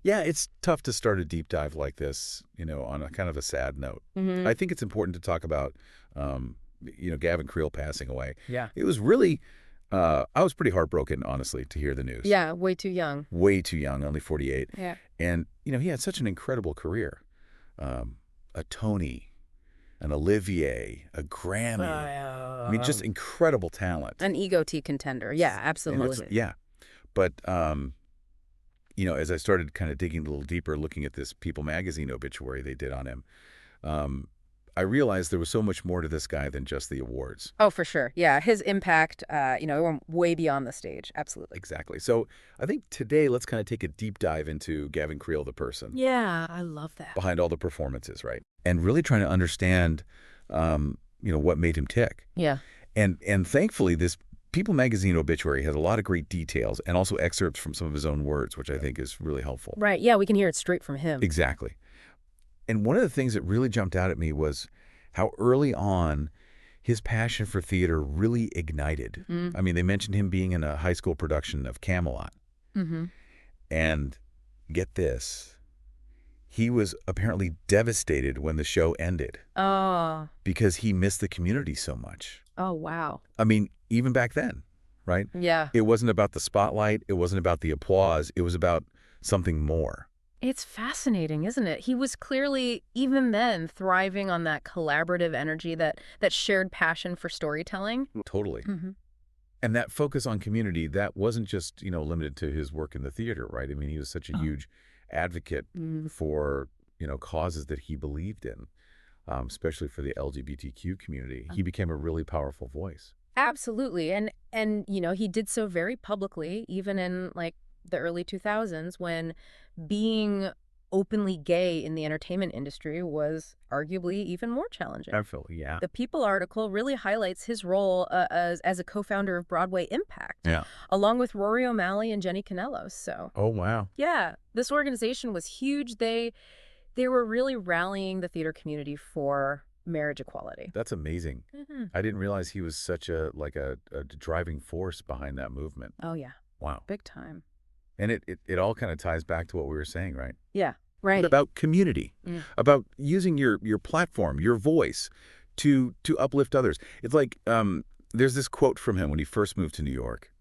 yeah, it's tough to start a deep dive like this, on a kind of a sad note. I think it's important to talk about, Gavin Creel passing away. Yeah. It was really, I was pretty heartbroken, honestly, to hear the news. Yeah, way too young. Way too young, only 48. Yeah. And, he had such an incredible career. A Tony, an Olivier, a Grammy. I mean, just incredible talent. An EGOT contender. Yeah, absolutely. Yeah. But, as I started kind of digging a little deeper, looking at this People magazine obituary they did on him, I realized there was so much more to this guy than just the awards. Oh, for sure. Yeah, his impact, it went way beyond the stage. Absolutely. Exactly. So I think today let's kind of take a deep dive into Gavin Creel, the person. Yeah, I love that. Behind all the performances, right? And really trying to understand, what made him tick. Yeah. And thankfully, this People magazine obituary has a lot of great details and also excerpts from some of his own words, which I think is really helpful. Right. Yeah, we can hear it straight from him. Exactly. And one of the things that really jumped out at me was how early on his passion for theater really ignited. I mean, they mentioned him being in a high school production of Camelot. And get this, he was apparently devastated when the show ended. Oh. Because he missed the community so much. Oh, wow. I mean, even back then, right? Yeah. It wasn't about the spotlight. It wasn't about the applause. It was about something more. It's fascinating, isn't it? He was clearly, even then, thriving on that collaborative energy, that shared passion for storytelling. Totally. And that focus on community, that wasn't just, limited to his work in the theater, right? I mean, he was such a huge advocate for, causes that he believed in, especially for the LGBTQ community. He became a really powerful voice. Absolutely. And he did so very publicly, even in, the early 2000s, when being openly gay in the entertainment industry was arguably even more challenging. Absolutely, yeah. The People article really highlights his role as a co-founder of Broadway Impact, along with Rory O'Malley and Jenny Canellos. So, oh, wow. Yeah, this organization was huge. They were really rallying the theater community for marriage equality. That's amazing. I didn't realize he was such a driving force behind that movement. Oh, yeah. Wow. Big time. And it all kind of ties back to what we were saying, right? Yeah, right. About community, about using your platform, your voice to uplift others. It's like there's this quote from him when he first moved to New York.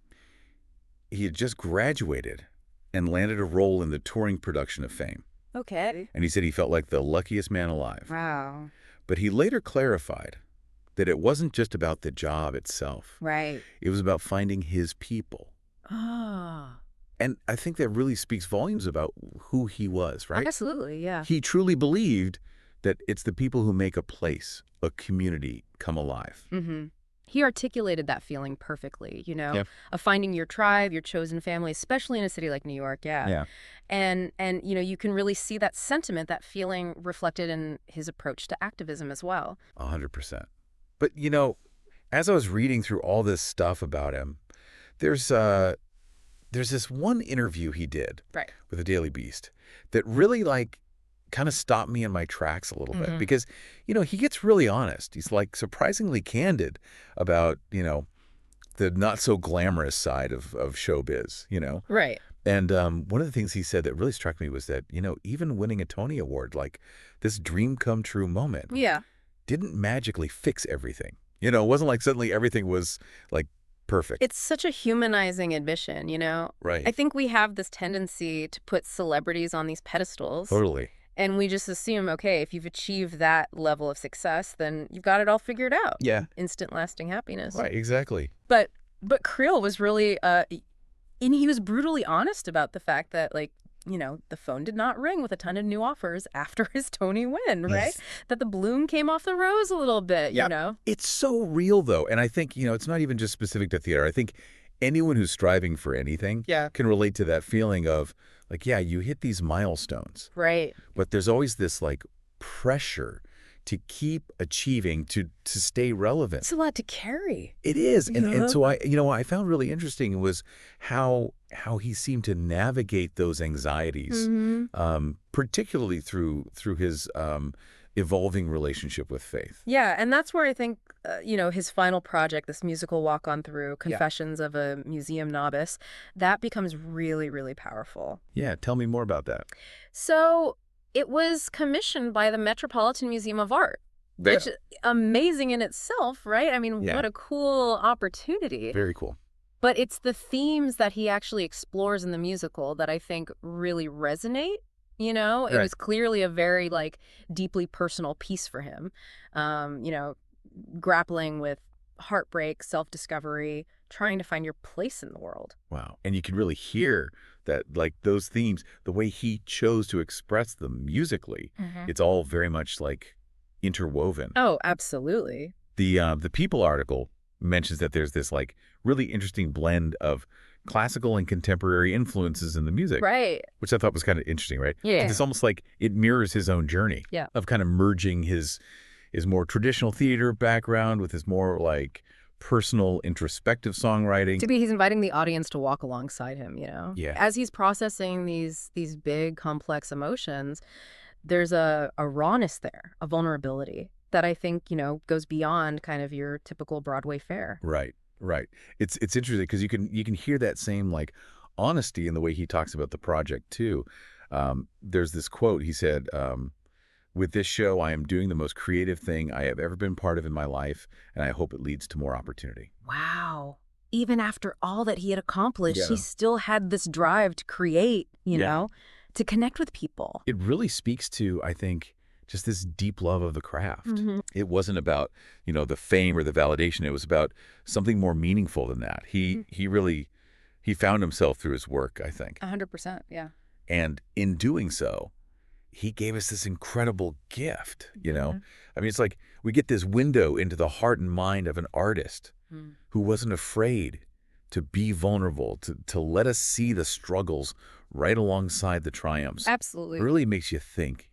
He had just graduated and landed a role in the touring production of Fame. Okay. And he said he felt like the luckiest man alive. Wow. But he later clarified that it wasn't just about the job itself. Right. It was about finding his people. Ah. And I think that really speaks volumes about who he was, right? Absolutely, yeah. He truly believed that it's the people who make a place, a community, come alive. He articulated that feeling perfectly, of finding your tribe, your chosen family, especially in a city like New York, yeah. And you can really see that sentiment, that feeling reflected in his approach to activism as well. 100%. But, as I was reading through all this stuff about him, there's this one interview he did with the Daily Beast that really kind of stopped me in my tracks a little bit because, he gets really honest. He's surprisingly candid about, the not so glamorous side of showbiz, Right. And one of the things he said that really struck me was that, even winning a Tony Award, this dream come true moment, didn't magically fix everything. It wasn't like suddenly everything was perfect. It's such a humanizing admission, Right. I think we have this tendency to put celebrities on these pedestals. Totally. And we just assume, okay, if you've achieved that level of success, then you've got it all figured out. Yeah. Instant lasting happiness. Right, exactly. But Creel was really, and he was brutally honest about the fact that, the phone did not ring with a ton of new offers after his Tony win, right? Yes. That the bloom came off the rose a little bit, It's so real, though. And I think, it's not even just specific to theater. I think anyone who's striving for anything can relate to that feeling of, you hit these milestones. Right. But there's always this, pressure to keep achieving, to stay relevant. It's a lot to carry. It is. And so I found really interesting was how he seemed to navigate those anxieties, particularly through his evolving relationship with faith. Yeah, and that's where I think his final project, this musical Walk On Through, Confessions of a Museum Novice, that becomes really, really powerful. Yeah, tell me more about that. So it was commissioned by the Metropolitan Museum of Art, which is amazing in itself, right? I mean, what a cool opportunity. Very cool. But it's the themes that he actually explores in the musical that I think really resonate. It was clearly a very deeply personal piece for him. Grappling with heartbreak, self-discovery, trying to find your place in the world. Wow. And you can really hear that, those themes, the way he chose to express them musically, it's all very much interwoven. Oh, absolutely. The People article mentions that there's this really interesting blend of classical and contemporary influences in the music. Right. Which I thought was kind of interesting, right? Yeah. It's almost like it mirrors his own journey of kind of merging his more traditional theater background with his more personal introspective songwriting. He's inviting the audience to walk alongside him, Yeah. As he's processing these big, complex emotions, there's a rawness there, a vulnerability that I think, goes beyond kind of your typical Broadway fare. Right. Right. It's interesting because you can hear that same honesty in the way he talks about the project too. There's this quote. He said, "With this show, I am doing the most creative thing I have ever been part of in my life, and I hope it leads to more opportunity." Wow. Even after all that he had accomplished, he still had this drive to create, to connect with people. It really speaks to, I think, just this deep love of the craft. It wasn't about, the fame or the validation. It was about something more meaningful than that. He found himself through his work, I think. 100%, yeah. And in doing so, he gave us this incredible gift, I mean, it's like we get this window into the heart and mind of an artist who wasn't afraid to be vulnerable, to let us see the struggles right alongside the triumphs. Absolutely. It really makes you think,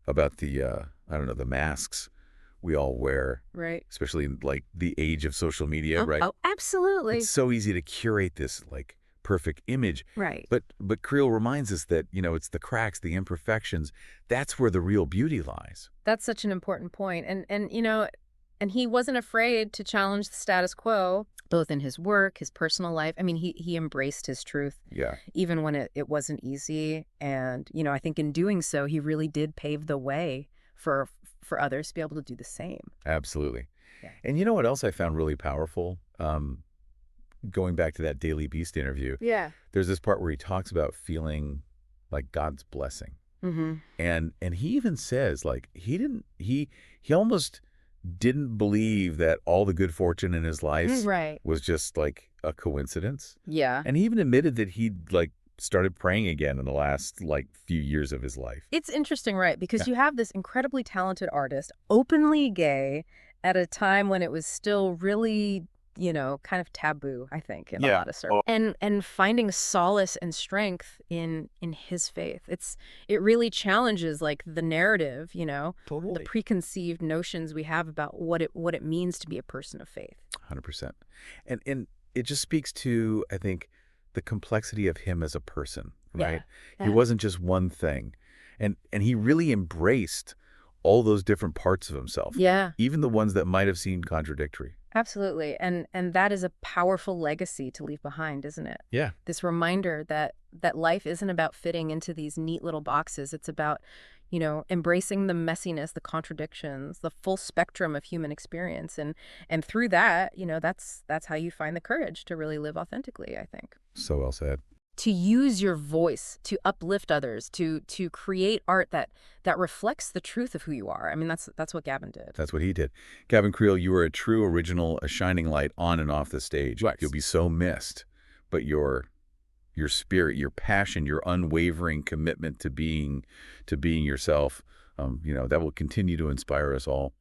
about the masks we all wear. Right. Especially in the age of social media, right? Oh, absolutely. It's so easy to curate this perfect image. Right. But Creel reminds us that, it's the cracks, the imperfections, that's where the real beauty lies. That's such an important point. And he wasn't afraid to challenge the status quo, both in his work, his personal life. I mean, he embraced his truth. Yeah. Even when it wasn't easy. And, I think in doing so, he really did pave the way for others to be able to do the same. Absolutely. Yeah. And you know what else I found really powerful? Going back to that Daily Beast interview. Yeah. There's this part where he talks about feeling like God's blessing. And he even says he almost didn't believe that all the good fortune in his life was just a coincidence. Yeah. And he even admitted that he'd started praying again in the last few years of his life. It's interesting, right? Because you have this incredibly talented artist, openly gay, at a time when it was still really, kind of taboo, I think, in a lot of circles. And finding solace and strength in his faith. It really challenges the narrative, Totally. the preconceived notions we have about what it means to be a person of faith. 100%. And it just speaks to, I think, the complexity of him as a person, right? Yeah. He wasn't just one thing. And he really embraced all those different parts of himself. Yeah. Even the ones that might have seemed contradictory. Absolutely. And that is a powerful legacy to leave behind, isn't it? Yeah. This reminder that life isn't about fitting into these neat little boxes. It's about, embracing the messiness, the contradictions, the full spectrum of human experience. And through that, that's how you find the courage to really live authentically, I think. So well said. To use your voice to uplift others, to create art that reflects the truth of who you are. I mean, that's what Gavin did. That's what he did. Gavin Creel, you are a true original, a shining light on and off the stage. Right. You'll be so missed, but your spirit, your passion, your unwavering commitment to being yourself, that will continue to inspire us all.